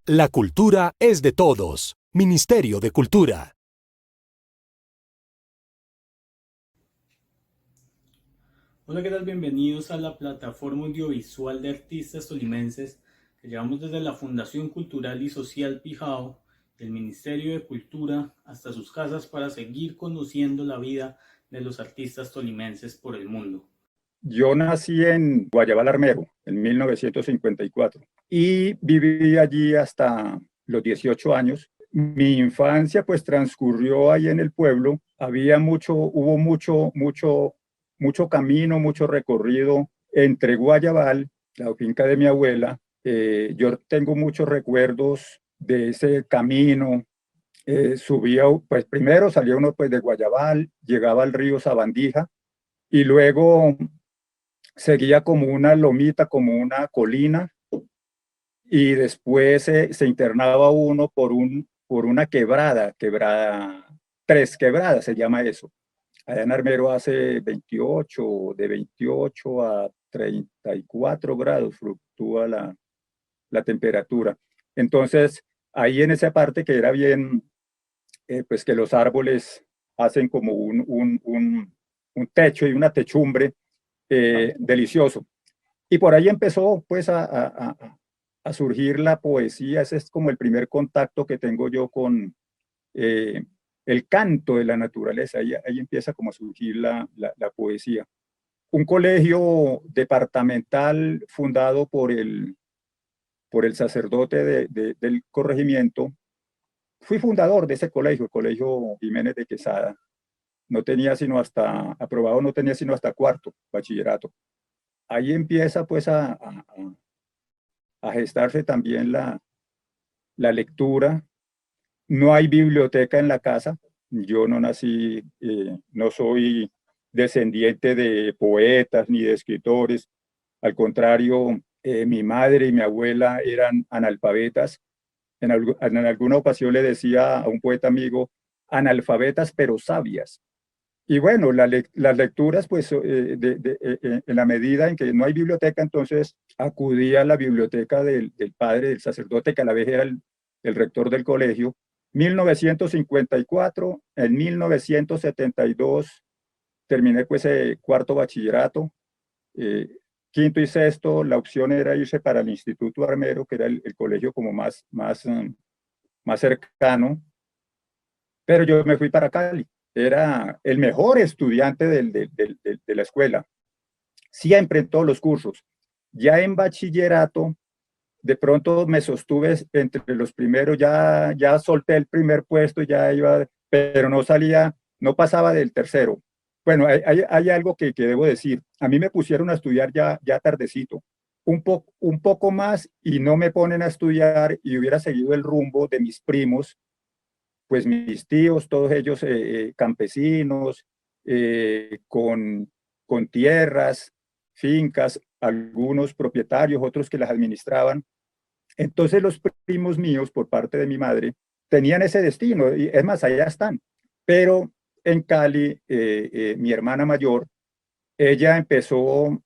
La cultura es de todos. Ministerio de Cultura. Hola, ¿qué tal? Bienvenidos a la plataforma audiovisual de artistas tolimenses que llevamos desde la Fundación Cultural y Social Pijao, del Ministerio de Cultura, hasta sus casas para seguir conociendo la vida de los artistas tolimenses por el mundo. Yo nací en Guayabal Armero en 1954 y viví allí hasta los 18 años. Mi infancia pues transcurrió ahí en el pueblo. Hubo mucho camino, mucho recorrido entre Guayabal, la finca de mi abuela. Yo tengo muchos recuerdos de ese camino. Subía, pues primero salía uno pues de Guayabal, llegaba al río Sabandija y luego seguía como una lomita, como una colina, y después se internaba uno por una quebrada, Tres Quebradas se llama eso. Allá en Armero hace 28, de 28 a 34 grados fluctúa la temperatura. Entonces, ahí en esa parte que era bien, pues que los árboles hacen como un techo y una techumbre delicioso. Y por ahí empezó pues a surgir la poesía. Ese es como el primer contacto que tengo yo con eh, el canto de la naturaleza. Ahí empieza como a surgir la poesía. Un colegio departamental fundado por el sacerdote del corregimiento. Fui fundador de ese colegio, el Colegio Jiménez de Quesada. No tenía sino hasta, aprobado no tenía sino hasta cuarto bachillerato. Ahí empieza pues a gestarse también la lectura. No hay biblioteca en la casa. Yo no nací, no soy descendiente de poetas ni de escritores. Al contrario, mi madre y mi abuela eran analfabetas. En alguna ocasión le decía a un poeta amigo, analfabetas pero sabias. Y bueno, las lecturas, pues en la medida en que no hay biblioteca, entonces acudí a la biblioteca del padre, del sacerdote, que a la vez era el rector del colegio. 1954, en 1972 terminé pues cuarto bachillerato, eh, quinto y sexto, la opción era irse para el Instituto Armero, que era el colegio como más cercano, pero yo me fui para Cali. Era el mejor estudiante de la escuela, siempre en todos los cursos. Ya en bachillerato, de pronto me sostuve entre los primeros, ya solté el primer puesto, ya iba, pero no salía, no pasaba del tercero. Bueno, hay algo que debo decir. A mí me pusieron a estudiar ya tardecito, un poco más y no me ponen a estudiar y hubiera seguido el rumbo de mis primos, pues mis tíos, todos ellos campesinos, con tierras, fincas, algunos propietarios, otros que las administraban. Entonces los primos míos, por parte de mi madre, tenían ese destino, y es más, allá están. Pero en Cali, mi hermana mayor, ella empezó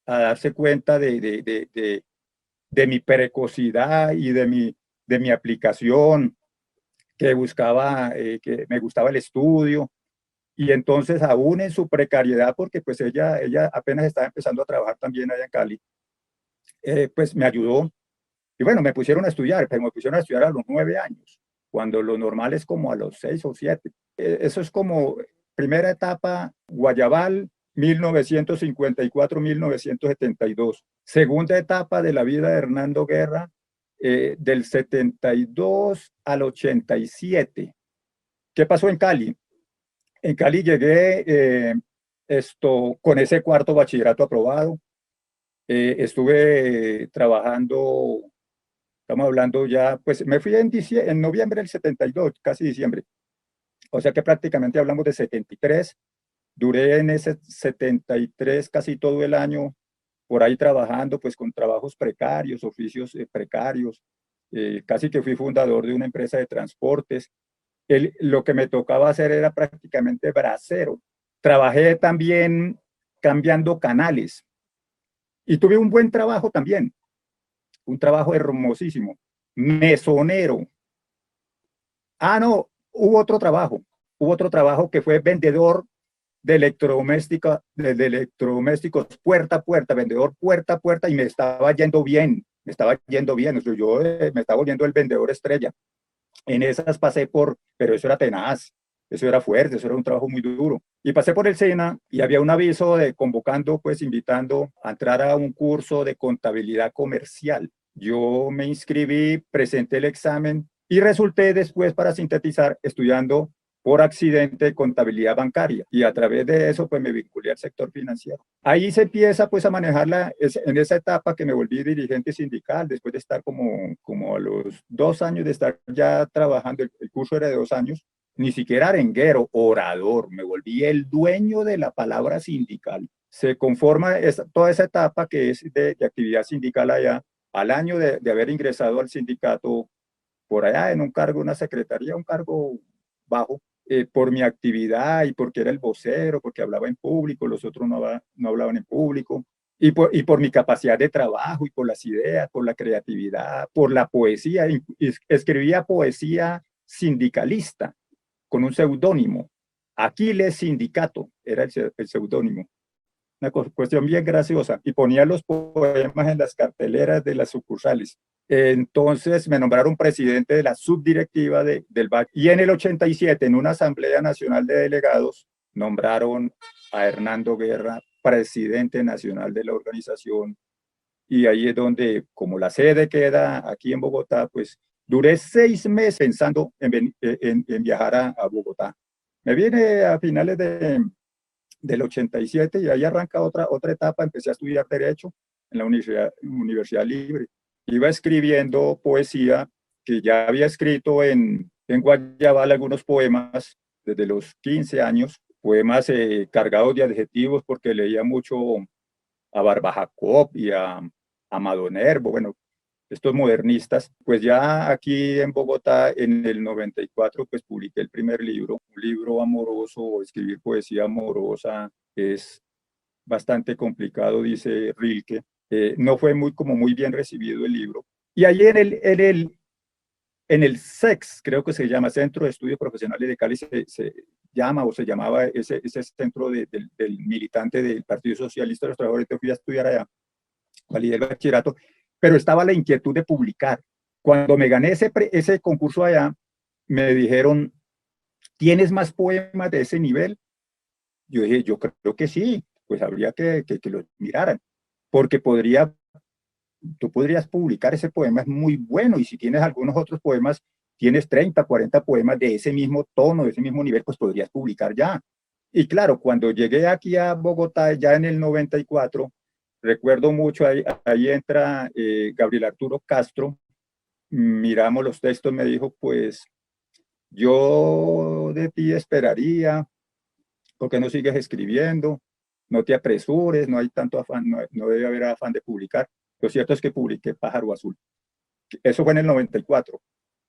a darse cuenta de mi precocidad y de mi aplicación, que buscaba, que me gustaba el estudio, y entonces aún en su precariedad, porque pues ella apenas estaba empezando a trabajar también allá en Cali, pues me ayudó, y bueno, me pusieron a estudiar, pero me pusieron a estudiar a los 9 años, cuando lo normal es como a los 6 o 7. Eso es como primera etapa, Guayabal, 1954-1972. Segunda etapa de la vida de Hernando Guerra, del 72 al 87. ¿Qué pasó en Cali? En Cali llegué con ese cuarto bachillerato aprobado. Estuve trabajando, estamos hablando ya, pues me fui en noviembre del 72, casi diciembre. O sea que prácticamente hablamos de 73. Duré en ese 73 casi todo el año por ahí trabajando, pues con trabajos precarios, oficios precarios. Casi que fui fundador de una empresa de transportes. Lo que me tocaba hacer era prácticamente bracero. Trabajé también cambiando canales y tuve un buen trabajo también, un trabajo hermosísimo. mesonero. Ah, no, hubo otro trabajo que fue vendedor de electrodomésticos puerta a puerta, vendedor puerta a puerta, y me estaba yendo bien, o sea, yo me estaba volviendo el vendedor estrella. En esas pasé pero eso era tenaz, eso era fuerte, eso era un trabajo muy duro. Y pasé por el SENA y había un aviso de convocando, pues invitando a entrar a un curso de contabilidad comercial. Yo me inscribí, presenté el examen y resulté después, para sintetizar, estudiando por accidente contabilidad bancaria, y a través de eso pues me vinculé al sector financiero. Ahí se empieza pues a manejarla en esa etapa que me volví dirigente sindical después de estar como a los 2 años de estar ya trabajando. El curso era de 2 años, ni siquiera arenguero, orador, me volví el dueño de la palabra sindical. Se conforma toda esa etapa que es de actividad sindical allá. Al año de haber ingresado al sindicato, por allá en un cargo, una secretaría, un cargo bajo, por mi actividad y porque era el vocero, porque hablaba en público, los otros no hablaban en público, y por mi capacidad de trabajo y por las ideas, por la creatividad, por la poesía. Escribía poesía sindicalista con un seudónimo. Aquiles Sindicato era el seudónimo. Una cuestión bien graciosa, y ponía los poemas en las carteleras de las sucursales. Entonces me nombraron presidente de la subdirectiva del BAC, y en el 87, en una Asamblea Nacional de Delegados, nombraron a Hernando Guerra presidente nacional de la organización, y ahí es donde, como la sede queda aquí en Bogotá, pues duré 6 meses pensando en viajar a Bogotá. Me vine a finales del 87, y ahí arranca otra etapa. Empecé a estudiar Derecho en la Universidad Libre. Iba escribiendo poesía, que ya había escrito en Guayabal algunos poemas desde los 15 años, poemas cargados de adjetivos, porque leía mucho a Barba Jacob y a Madonervo, bueno, estos modernistas. Pues ya aquí en Bogotá, en el 94, pues publiqué el primer libro, un libro amoroso. Escribir poesía amorosa es bastante complicado, dice Rilke. No fue muy bien recibido el libro. Y ahí en el SEX, creo que se llama, Centro de Estudios Profesionales de Cali, se llama, o se llamaba, ese centro del militante del Partido Socialista de los Trabajadores. Yo fui a estudiar allá, validé el bachillerato, pero estaba la inquietud de publicar. Cuando me gané ese concurso allá, me dijeron: ¿tienes más poemas de ese nivel? Yo dije: yo creo que sí, pues habría que los miraran, porque tú podrías publicar ese poema, es muy bueno, y si tienes algunos otros poemas, tienes 30, 40 poemas de ese mismo tono, de ese mismo nivel, pues podrías publicar ya. Y claro, cuando llegué aquí a Bogotá, ya en el 94, recuerdo mucho, ahí entra Gabriel Arturo Castro, miramos los textos, me dijo: pues yo de ti esperaría, ¿por qué no sigues escribiendo? No te apresures, no hay tanto afán, no debe haber afán de publicar. Lo cierto es que publiqué Pájaro Azul. Eso fue en el 94.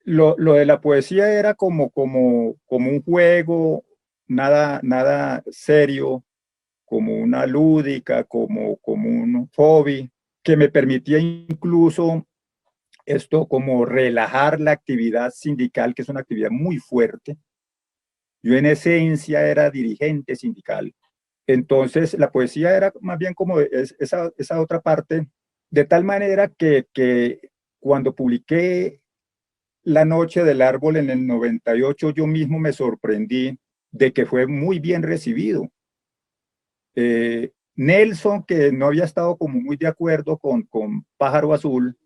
Lo de la poesía era como un juego, nada serio, como una lúdica, como un hobby, que me permitía incluso esto, como relajar la actividad sindical, que es una actividad muy fuerte. Yo en esencia era dirigente sindical. Entonces la poesía era más bien como esa otra parte, de tal manera que cuando publiqué La Noche del Árbol en el 98, yo mismo me sorprendí de que fue muy bien recibido. Nelson, que no había estado como muy de acuerdo con Pájaro Azul,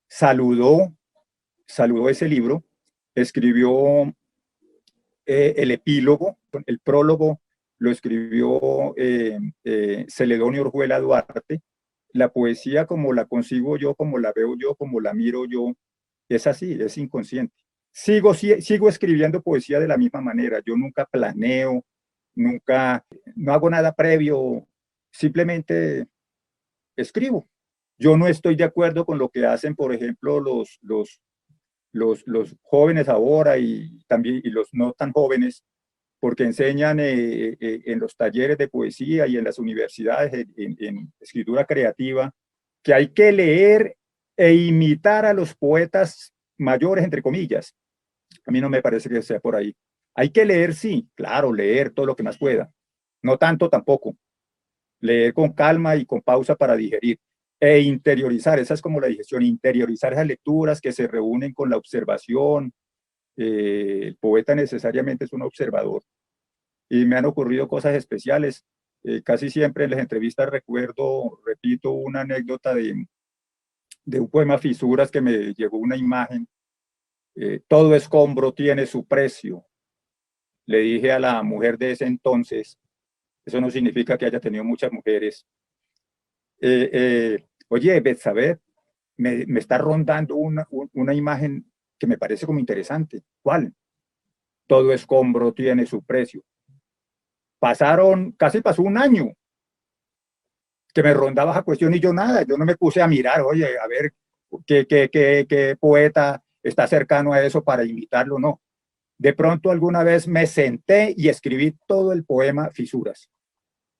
saludó ese libro, escribió el epílogo, el prólogo lo escribió Celedonio Orjuela Duarte. La poesía, como la consigo yo, como la veo yo, como la miro yo, es así, es inconsciente. Sigo escribiendo poesía de la misma manera. Yo nunca planeo, no hago nada previo, simplemente escribo. Yo no estoy de acuerdo con lo que hacen, por ejemplo, los jóvenes ahora, y también y los no tan jóvenes, porque enseñan en los talleres de poesía y en las universidades en escritura creativa, que hay que leer e imitar a los poetas mayores, entre comillas. A mí no me parece que sea por ahí. Hay que leer, sí, claro, leer todo lo que más pueda. No tanto tampoco. Leer con calma y con pausa para digerir. E interiorizar, esa es como la digestión, interiorizar esas lecturas que se reúnen con la observación. El poeta necesariamente es un observador. Y me han ocurrido cosas especiales. Casi siempre en las entrevistas recuerdo, repito, una anécdota de un poema Fisuras que me llegó una imagen. Todo escombro tiene su precio. Le dije a la mujer de ese entonces, eso no significa que haya tenido muchas mujeres. Oye, Betsabé, me está rondando una imagen que me parece como interesante. ¿Cuál? Todo escombro tiene su precio. Casi pasó un año que me rondaba esa cuestión y yo nada, yo no me puse a mirar, oye, a ver qué poeta está cercano a eso para imitarlo, no. De pronto alguna vez me senté y escribí todo el poema Fisuras.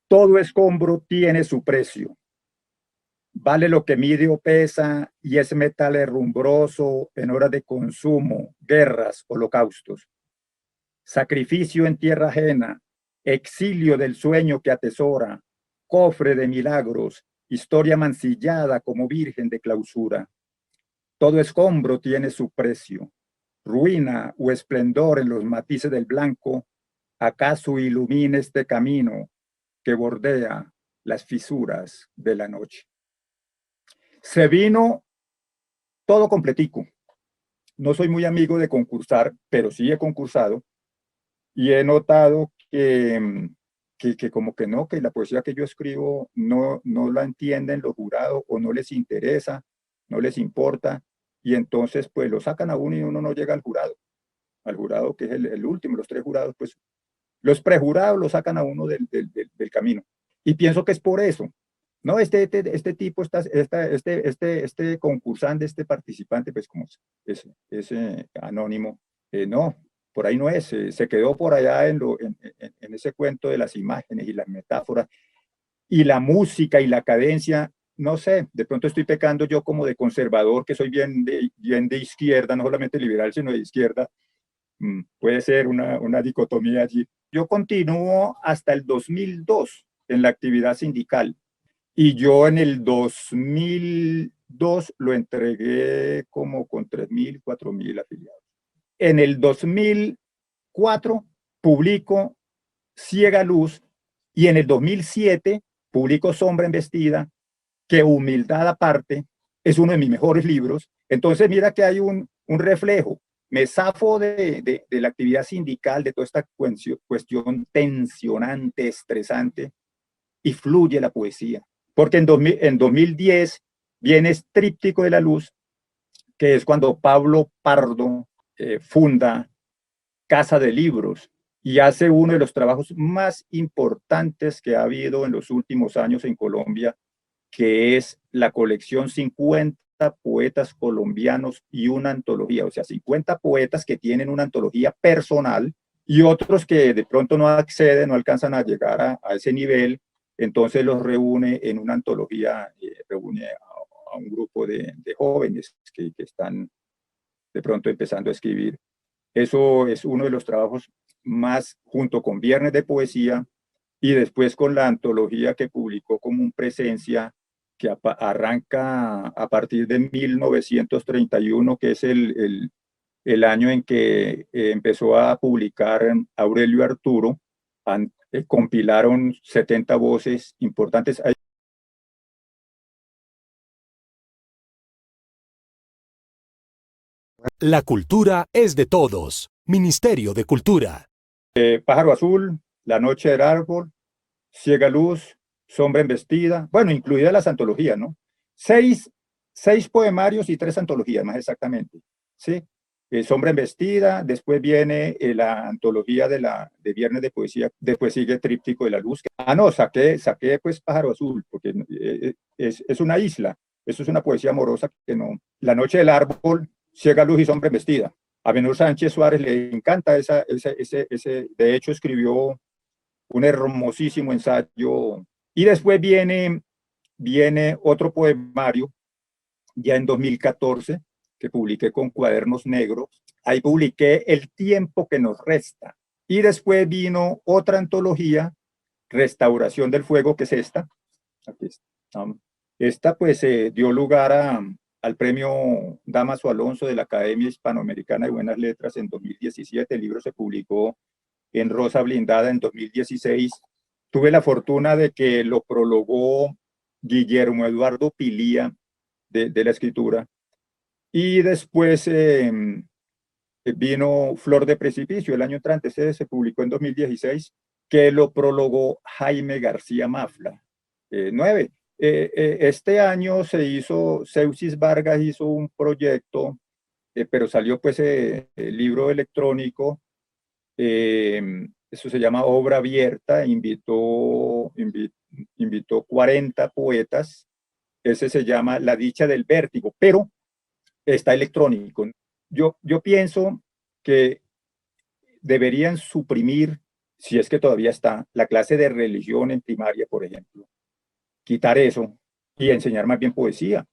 Todo escombro tiene su precio. Vale lo que mide o pesa y es metal herrumbroso en horas de consumo, guerras, holocaustos. Sacrificio en tierra ajena, exilio del sueño que atesora, cofre de milagros, historia mancillada como virgen de clausura. Todo escombro tiene su precio. Ruina o esplendor en los matices del blanco, acaso ilumina este camino que bordea las fisuras de la noche. Se vino todo completico. No soy muy amigo de concursar, pero sí he concursado y he notado que como que no, que la poesía que yo escribo no la entienden los jurados o no les interesa, no les importa, y entonces pues lo sacan a uno y uno no llega al jurado que es el último, los tres jurados, pues los prejurados lo sacan a uno del camino. Y pienso que es por eso. No, este tipo, este concursante, este participante, pues como es anónimo, no, por ahí no es, se quedó por allá en ese cuento de las imágenes y las metáforas y la música y la cadencia, no sé, de pronto estoy pecando yo como de conservador, que soy bien de izquierda, no solamente liberal, sino de izquierda, puede ser una dicotomía allí. Yo continúo hasta el 2002 en la actividad sindical. Y yo en el 2002 lo entregué como con 3.000, 4.000 afiliados. En el 2004 publico Ciega Luz y en el 2007 publico Sombra Embestida, que humildad aparte es uno de mis mejores libros. Entonces mira que hay un reflejo. Me zafo de la actividad sindical, de toda esta cuestión tensionante, estresante, y fluye la poesía. Porque en 2010 viene Tríptico de la Luz, que es cuando Pablo Pardo funda Casa de Libros y hace uno de los trabajos más importantes que ha habido en los últimos años en Colombia, que es la colección 50 poetas colombianos y una antología, o sea, 50 poetas que tienen una antología personal y otros que de pronto no acceden, no alcanzan a llegar a ese nivel. Entonces los reúne en una antología, reúne a un grupo de jóvenes que están de pronto empezando a escribir. Eso es uno de los trabajos más, junto con Viernes de Poesía y después con la antología que publicó Común Presencia, que arranca a partir de 1931, que es el año en que empezó a publicar Aurelio Arturo. Compilaron 70 voces importantes. La cultura es de todos. Ministerio de Cultura. Pájaro Azul, La Noche del Árbol, Ciega Luz, Sombra Embestida, bueno, incluidas las antologías, ¿no? Seis poemarios y 3 antologías, más exactamente, ¿sí? Sombra Embestida, después viene la antología de Viernes de Poesía, después sigue Tríptico de la Luz. No, saqué pues Pájaro Azul, porque es una isla, eso es una poesía amorosa que no. La Noche del Árbol, Ciega Luz y Sombra Embestida. A Benur Sánchez Suárez le encanta de hecho escribió un hermosísimo ensayo. Y después viene otro poemario, ya en 2014, que publiqué con Cuadernos Negros. Ahí publiqué El tiempo que nos resta. Y después vino otra antología, Restauración del Fuego, que es esta. Aquí está. Esta pues dio lugar al premio Damaso Alonso de la Academia Hispanoamericana de Buenas Letras en 2017. El libro se publicó en Rosa Blindada en 2016. Tuve la fortuna de que lo prologó Guillermo Eduardo Pilía de la escritura. Y después vino Flor de Precipicio el año entrante, se publicó en 2016, que lo prologó Jaime García Mafla. 9. Este año se hizo, Seuxis Vargas hizo un proyecto, pero salió pues el libro electrónico, eso se llama Obra Abierta, invitó 40 poetas, ese se llama La Dicha del Vértigo, pero está electrónico. Yo pienso que deberían suprimir, si es que todavía está, la clase de religión en primaria, por ejemplo. Quitar eso y enseñar más bien poesía,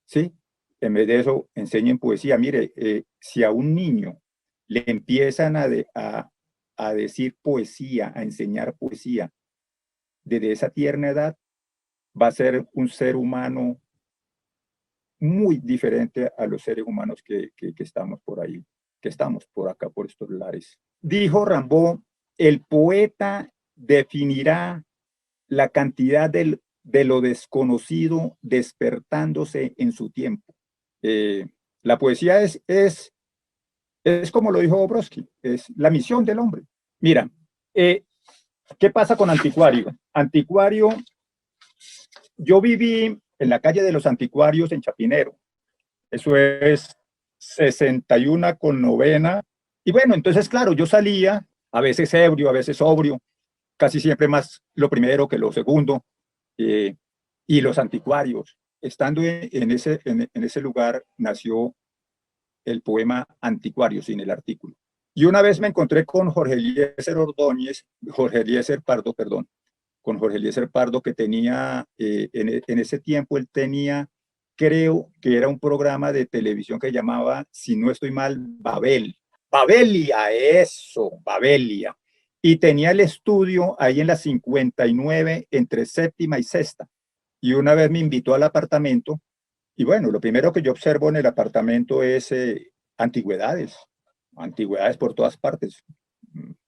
¿sí? En vez de eso, enseñen poesía. Mire, si a un niño le empiezan a decir poesía, a enseñar poesía, desde esa tierna edad, va a ser un ser humano muy diferente a los seres humanos que estamos por ahí, que estamos por acá, por estos lares. Dijo Rimbaud, el poeta definirá la cantidad de lo desconocido despertándose en su tiempo. La poesía es como lo dijo Brodsky, es la misión del hombre. Mira, ¿qué pasa con Anticuario? Anticuario, yo viví en la calle de los Anticuarios en Chapinero. Eso es 61 con novena. Y bueno, entonces, claro, yo salía, a veces ebrio, a veces sobrio, casi siempre más lo primero que lo segundo. Y los Anticuarios. Estando en ese lugar nació el poema Anticuario, sin el artículo. Y una vez me encontré con Jorge Eliezer Pardo, perdón, con Jorge Eliezer Pardo, que tenía, en ese tiempo él tenía, creo que era un programa de televisión que llamaba, si no estoy mal, Babelia, eso, Babelia. Y tenía el estudio ahí en la 59, entre séptima y sexta. Y una vez me invitó al apartamento, y bueno, lo primero que yo observo en el apartamento es antigüedades por todas partes.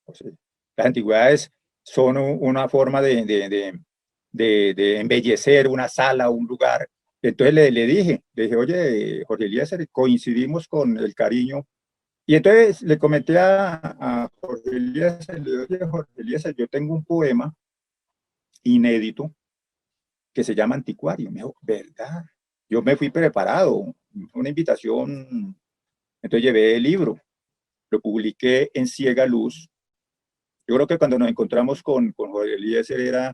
O sea, las antigüedades son una forma de embellecer una sala, un lugar. Entonces le dije, oye, Jorge Eliezer, coincidimos con el cariño. Y entonces le comenté a Jorge Eliezer, le dije, oye, Jorge Eliezer, yo tengo un poema inédito que se llama Anticuario. Me dijo, ¿verdad? Yo me fui preparado, una invitación, entonces llevé el libro, lo publiqué en Ciega Luz. Yo creo que cuando nos encontramos con Jorge Eliezer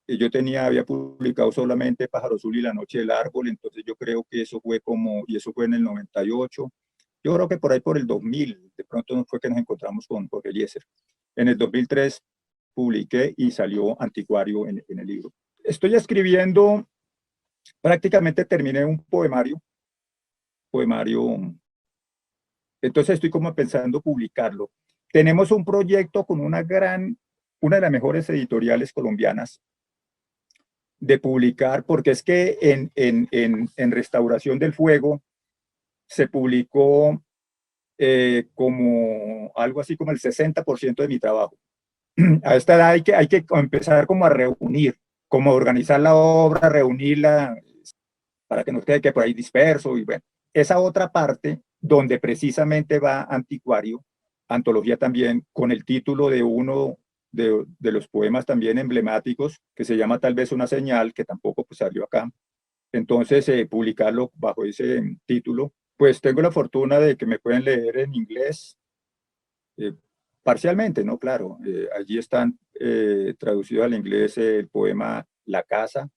yo había publicado solamente Pájaro Azul y La Noche del Árbol, entonces yo creo que eso fue y eso fue en el 98. Yo creo que por ahí por el 2000, de pronto fue que nos encontramos con Jorge Eliezer. En el 2003 publiqué y salió Anticuario en el libro. Estoy escribiendo, prácticamente terminé un poemario, entonces estoy como pensando publicarlo. Tenemos un proyecto con una de las mejores editoriales colombianas de publicar, porque es que en Restauración del Fuego se publicó como algo así como el 60% de mi trabajo. A esta edad hay que empezar como a reunir, como a organizar la obra, reunirla para que no quede que por ahí disperso. Y bueno, esa otra parte donde precisamente va Anticuario, antología también, con el título de uno de los poemas también emblemáticos, que se llama Tal vez una señal, que tampoco pues, salió acá. Entonces, publicarlo bajo ese título, pues tengo la fortuna de que me pueden leer en inglés, parcialmente, ¿no? Claro, allí están traducidos al inglés el poema La Casa,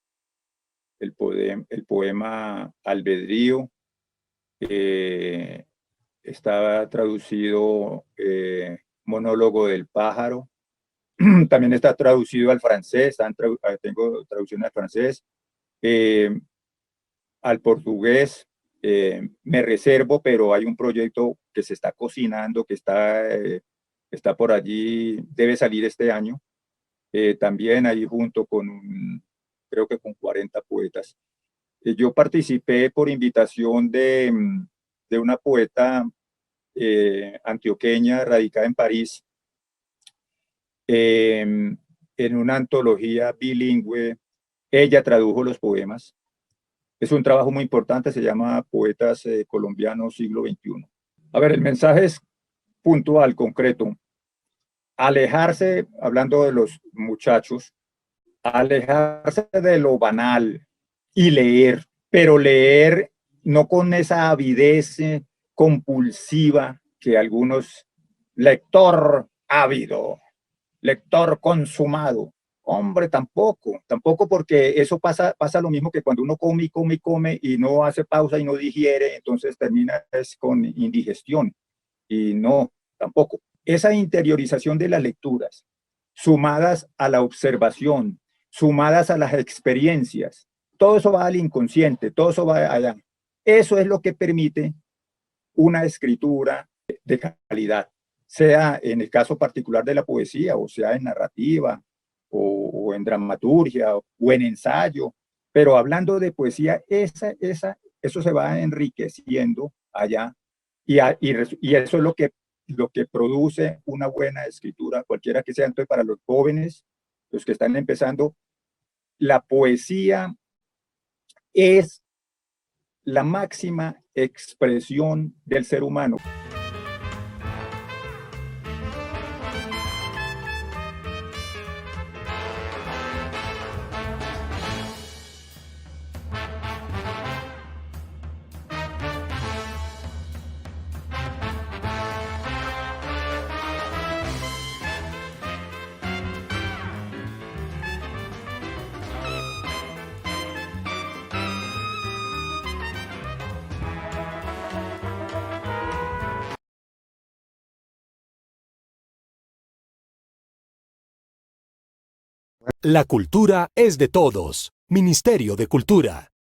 el poema Albedrío, estaba traducido Monólogo del Pájaro, también está traducido al francés, tengo traducción al francés, al portugués, Me reservo, pero hay un proyecto que se está cocinando, que está por allí, debe salir este año, también ahí junto con creo que con 40 poetas. Yo participé por invitación de una poeta antioqueña radicada en París, en una antología bilingüe. Ella tradujo los poemas. Es un trabajo muy importante, se llama Poetas Colombianos Siglo XXI. A ver, el mensaje es puntual, concreto. Alejarse, hablando de los muchachos, alejarse de lo banal y leer, pero leer no con esa avidez compulsiva que algunos, lector ávido, lector consumado. Hombre, tampoco porque eso pasa lo mismo que cuando uno come y come y come y no hace pausa y no digiere, entonces termina con indigestión. Y no, tampoco. Esa interiorización de las lecturas, sumadas a la observación, sumadas a las experiencias, todo eso va al inconsciente, todo eso va allá. Eso es lo que permite una escritura de calidad, sea en el caso particular de la poesía, o sea en narrativa, o en dramaturgia, o en ensayo. Pero hablando de poesía, eso se va enriqueciendo allá, y eso es lo que produce una buena escritura, cualquiera que sea. Entonces, para los jóvenes, los que están empezando, la poesía es la máxima expresión del ser humano. La cultura es de todos. Ministerio de Cultura.